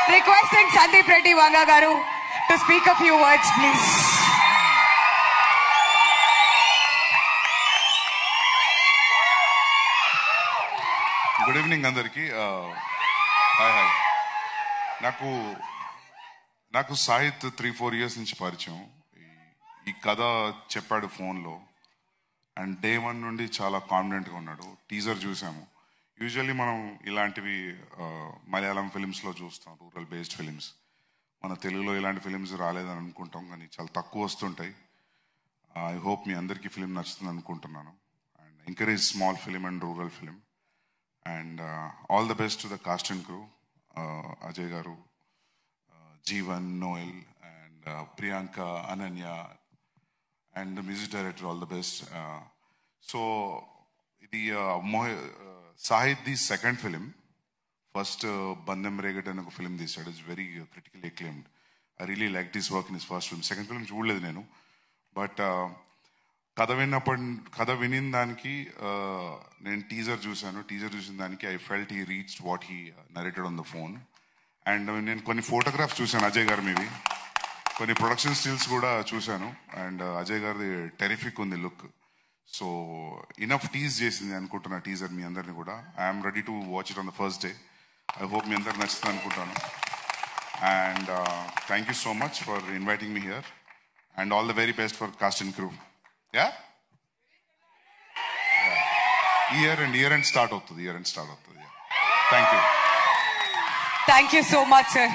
Requesting Sandeep Reddy Vanga garu to speak a few words, please. Good evening, andariki. Hi. నాకు Sahith 3-4 years నుంచి పరిచయం. ఈ కథ చెప్పాడు ఫోన్లో అండ్ డే 1 నుండి చాలా కాన్ఫిడెంట్గా ఉన్నాడు. టీజర్ చూసాము. యూజువల్లీ మనం ఇలాంటివి మలయాళం ఫిలిమ్స్లో చూస్తాం, రూరల్ బేస్డ్ ఫిలిమ్స్. మన తెలుగులో ఇలాంటి ఫిలిమ్స్ రాలేదని అనుకుంటాం, కానీ చాలా తక్కువ వస్తుంటాయి. ఐ హోప్ మీ అందరికీ ఫిలిం నచ్చుతుంది అనుకుంటున్నాను. And encourage small film and rural film. And all the best to the cast and crew. Ajay garu, Jeevan, Noel and Priyanka, Ananya and the music director, all the best. So ఇది Sahith the second film. First బందెం రేగట్ అని ఒక film తీశాడు. It's very critical acclaimed. I really like this work in his first film. Second film చూడలేదు నేను, but కథ వినిన దానికి నేను టీజర్ చూశాను. టీజర్ చూసిన దానికి I felt he reached what he narrated on the phone. And నేను కొన్ని ఫోటోగ్రాఫ్స్ చూశాను అజయ్ గారు మీవి, కొన్ని ప్రొడక్షన్ స్టిల్స్ కూడా చూశాను. అండ్ అజయ్ గారిది టెరిఫిక్ ఉంది లుక్. సో ఇనఫ్ టీజ్ చేసింది అనుకుంటున్నా టీజర్ మీ అందరిని కూడా. I'm ready to watch it on the first day. I hope మీ అందరికి నచ్చుతుంది అనుకుంటాను. And thank you so much for inviting me here and all the very best for cast and crew. Year end start అవుతుంది. Thank you. Thank you so much, sir.